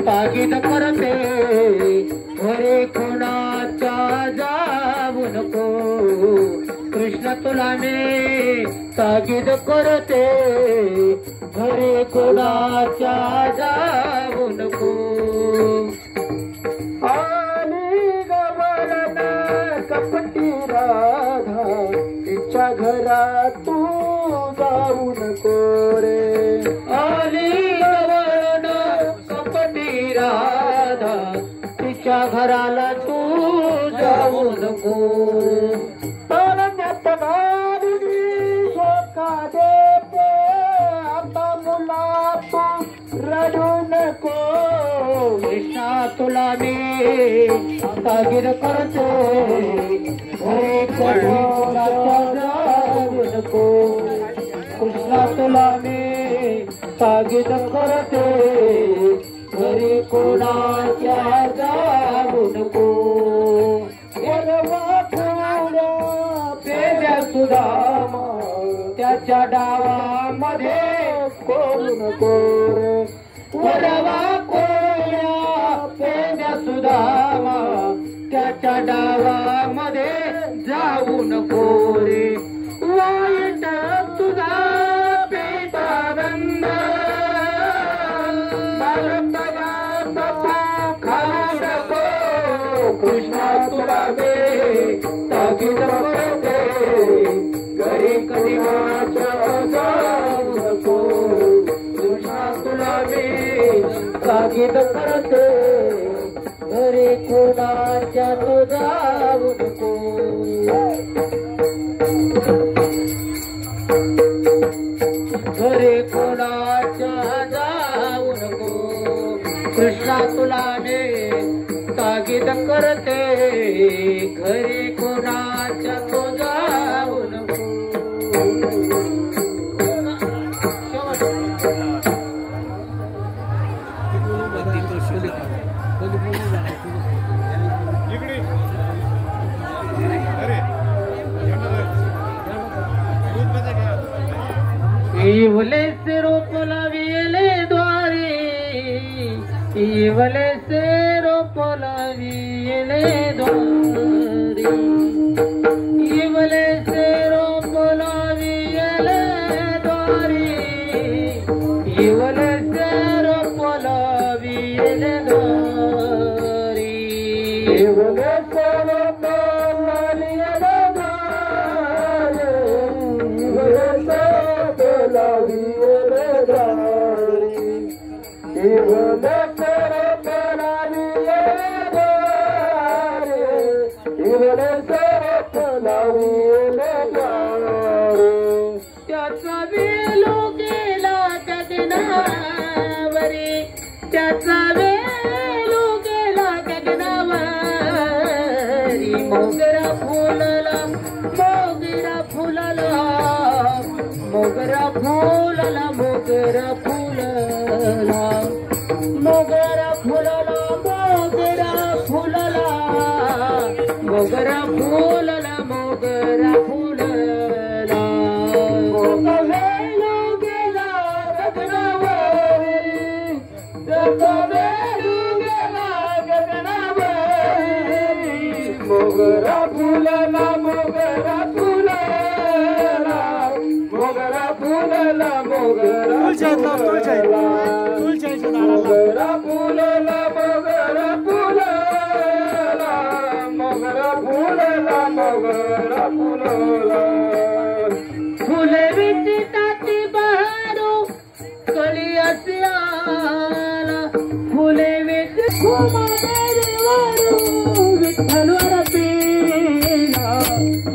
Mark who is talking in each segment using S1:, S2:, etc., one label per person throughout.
S1: ताकीद करते घरी कोणाच्या जाऊ नको कृष्ण तुला मी ताकीद करते घरी कोणाच्या जाऊ नको आणि गवळण कपटी राधा तिच्या घरात तू जाऊ नको रे आणि राधा तिच्या घराला तू जाऊ नको शोका देते आता मुला तू रडू नको कृष्णा तुला मी ताकीद करतो घरी कोणाच्या जाऊ नको कृष्णा तुला मी ताकीद करते घरी कोणाच्या जाऊ नको पेद्या सुदामा त्याच्या डावामध्ये कोण नको वरवा कोण्या पेद्या सुदामा त्याच्या डावामध्ये जाऊ नको रे वाईट तुझा पेटानंद कृष्णा तुला दे ताकीद करते घरी कधी माझ्या जाऊ नको कृष्णा तुला मी ताकीद करते घरी कोणाच्या तो जाऊ नको घरी कोणाच्या जाऊ नको कृष्णा तुला मी ताकीद करते घरी कोणाच्या तो जाऊ नको इवले से रोपला विले द्वारी इवले से रोपला विले द्वारी इवले से रोपला विले द्वारी इवले से रोपला विले द्वारी इवले से रोपला विले द्वारी इवले से रोपला विले द्वारी इवले त्याचा वेलो गेला गगनावरी त्याचा वेलो गेला गगनावरी मोगरा फुलला मोगरा फुलला मोगरा फुलला मोगरा फुलला मोगरा फुलला मोगरा फुलला मोगरा फुलला मोगरा फुलला वेलो गेला गगनावरी त्याचा वेलो गेला गगनावरी मोगरा फुलला मोगरा फुलला मोगरा फुलला मोगरा फुलला मोगरा फुलला मोगरा फुलला मोगरा फुलला मोगरा फुलला फुले विचिताती बहारो कळी आला फुले विच कुमारेवारो विठ्ठलवर पेला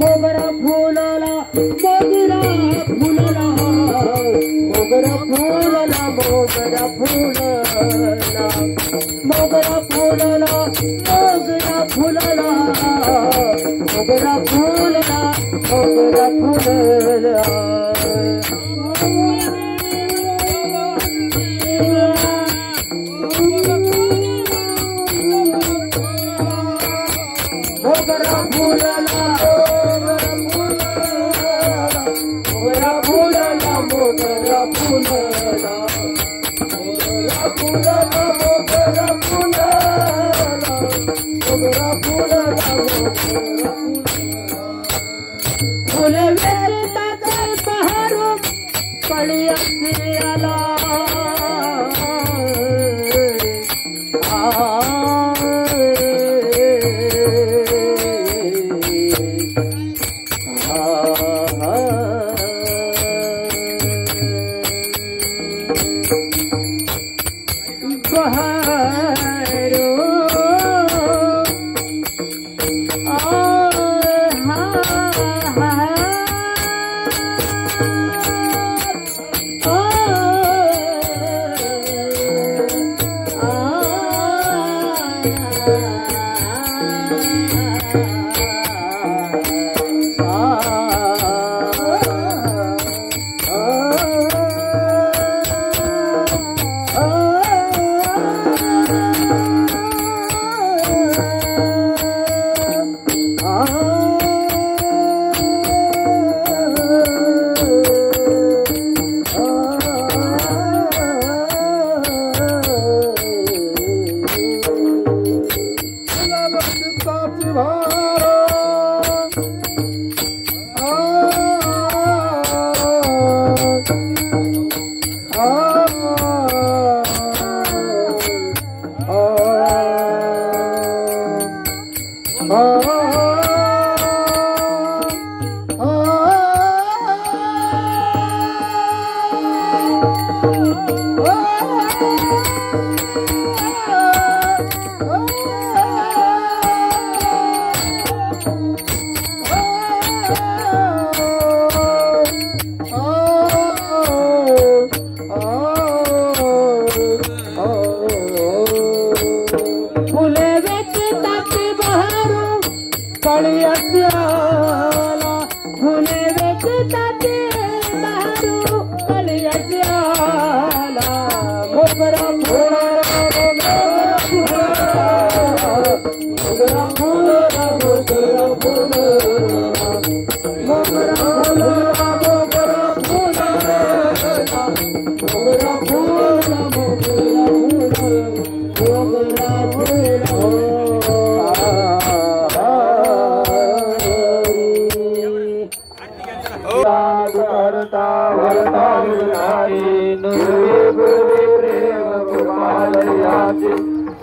S1: मोगरा फुलला मोगरा फुलला मोगरा फुलला मोगरा फुलला मोगरा फुलला मोगरा फुलला मोगरा फुलला मोगरा फुलला मोगरा फुलला मोगरा फुलला मोगरा फुलला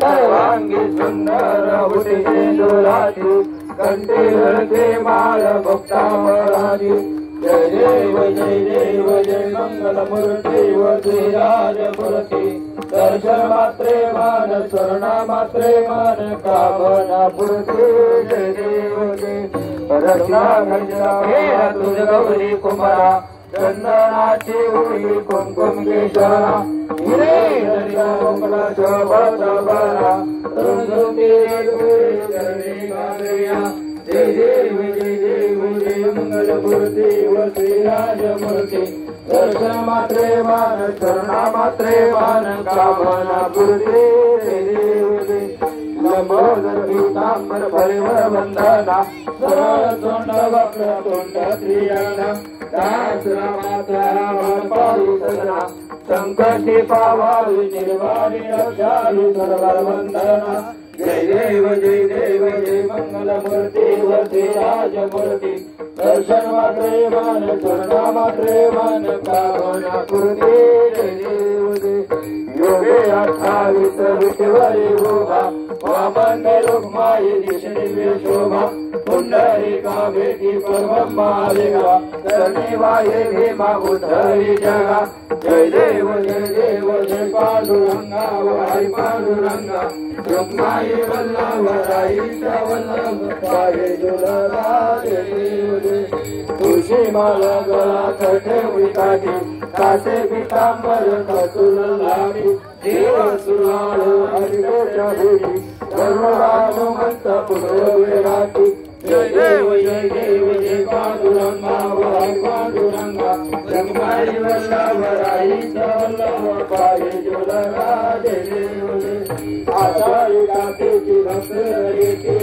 S1: सर्वांगी सुंदर उठे डोलाची कंठी हळके माळ भक्तावराजी जय देव जय मंगल मूर्ती वरती राजमूर्ती दर्शन मात्रे मान स्वर्णा मात्रे मान कामना पूर्ती जय देव जय रत्ना घंटा तुझ गौरी कुमारा चंदनाची उडी कुंकुम केशरा हिरे दर्या मंगला शोभत बरा रुंदुती जय देव जय मंगल मूर्ती वरती राजमूर्ती दर्शन मात्रे मान स्वर्णा मात्रे मान कामना पूर्ती जय देव जय लंबोदर पीतांबर परिवर वंदना सरळ तोंड वक्र तोंड त्रियांना दास रामाचा राम पाळी सदना संकटी पावावी निर्वाणी रक्षावी सर्वर वंदना जय देव जय मंगल मूर्ती वरती राजमूर्ती दर्शन मात्रे मान स्वर्णा मात्रे मान कामना पूर्ती जय देव जय योगे 28 विठवरी भोगा वामन रुक्माई दिशे शोभा पुंडरीका भेटी परब्रह्मा देवा करणी वाहे भीमा उद्धरी जगा जय देव जय पांडुरंगा वाई पांडुरंगा रुक्माई वल्लभराई वल्लभ पाहे जुलरा जय देव जय तुळशी माला गळा कठे विकाठी कासे पितांबर कसूल लावी देव सुराळ हरिकोच्या भेटी सर्वरानुमंत पुनर्विराटी जय देव जय पांडुरंगा वाई पांडुरंगा रंगाई वल्लभराई वल्लभ पाहे जुलरा जय देव जय आषाढी कातेची भक्त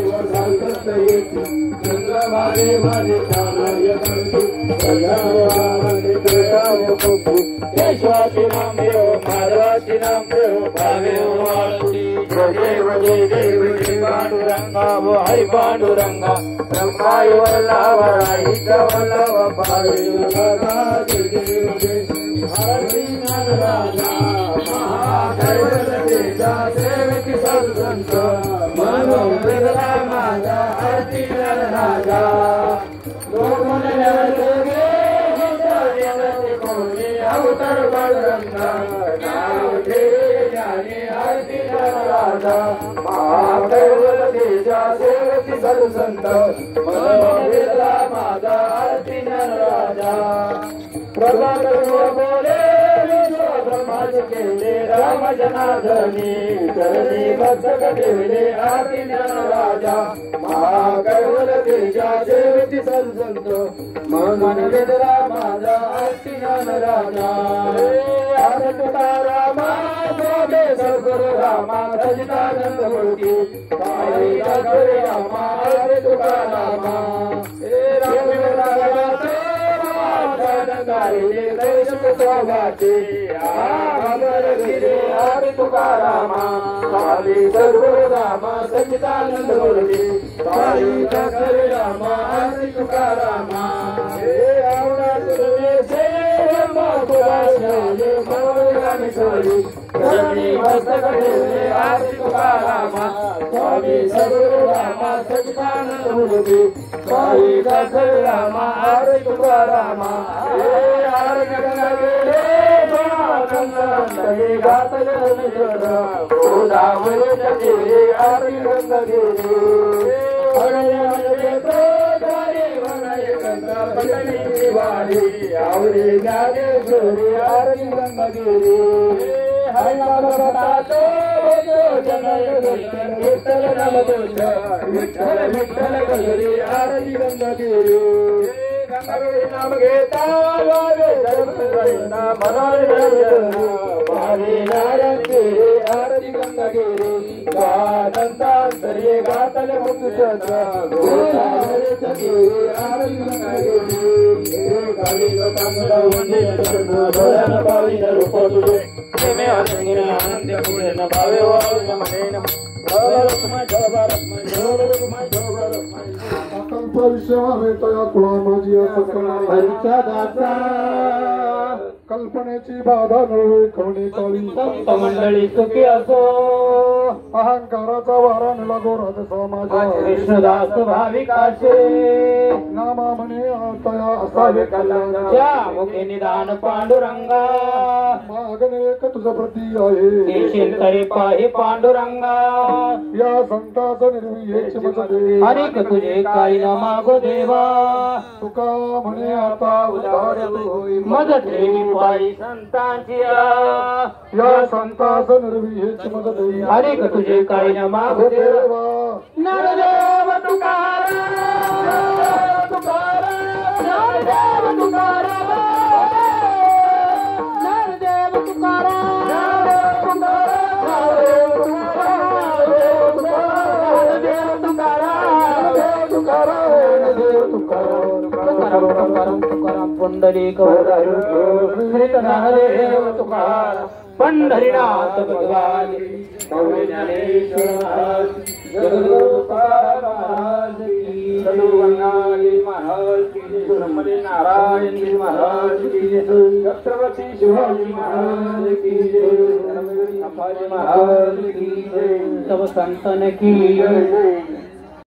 S1: वर्धांत येते चंद्रमाने माझे चालय करते प्रजावाने प्रजाव कोपू यशवाचे नाम देव माधवाचे नाम देव भावे वाळती जय देव जय पांडुरंगा वो हरी पांडुरंगा ब्रह्माय वल्लभराईच वल्लभ भावे जय देव जय हरी राजा महादेवतेचा सेवकी सत्संत मनोवेदना माझा आरती राजा लोकन जगगे जगते कोणी अवतार पांडुरंगा नाव घे ज्ञानी आरती राजा महादेवतेचा सेवकी सत्संत मनोवेदना माझा आरती राजा प्रभात बोले केले राम जनार्दनी चरणी भक्त ठेवले आरती राजा महाकैवल तेजा सेवती संत मन वेदला माझा आरती राजा आर तुकारामा स्वामी सद्गुरु रामा सजितानंद मूर्ती पायी ठाकरे रामा आर तुकारामा हे गायले दैशक स्वागाचे आमर गिरे हरी तुकारामा स्वामी सद्गुरु रामा सच्चिदानंद मूर्ती पायी ठाकरे रामा हरी तुकारामा हे आवडा तुझे सेव मातुराशे मनोगामी सोडी चरणी मस्तक ठेवले हरी तुकारामा स्वामी सद्गुरु रामा सच्चिदानंद मूर्ती पायी ठाकरे रामा हरी तुकारामा गातले आवरे ज्ञानेश्वरी आरती गंगागिरी विठ्ठल नाम विठ्ठल विठ्ठल गंगरी आरती गंगागिरी नाम घेता आरती गंगागिरी गातंतांतरे गातले मुक्तचंद्र आरती
S2: कल्पनेची बाधा नव्हे खवणे काळी
S1: संत मंडळी सुखी असो
S2: अहंकाराचा वारा लागो राज समाजा
S1: कृष्णदास भाविकाचे
S2: नामा म्हणे तया असावे कल्याण
S1: त्या मुखे निदान पांडुरंगा
S2: मागणे एक तुझं प्रती आहे
S1: देशील तरी पाहि पांडुरंगा
S2: या संताचा निर्विहेच मत दे
S1: अनेक तुझे काही न मागो देवा
S2: तुका म्हणे आता उद्धार होई
S1: मदत ठेवी पायी संतांची
S2: या संताचा निर्विहेच मत दे
S1: अनेक तुझे काही न मागो देवा नरदेव तुकाराम तुकाराम नरदेव तुकाराम नरदेव तुकाराम तुकाराम पुंडलिक हरितनादेव तुकाराम पंढरीनाथ भगवान जगद्गुरु तुकाराम महाराज की सदुवंगाली महाराज की सुरमणी नारायण जी महाराज की छत्रपति शिवाजी महाराज की जय महाराज की जय सब संतन की जय।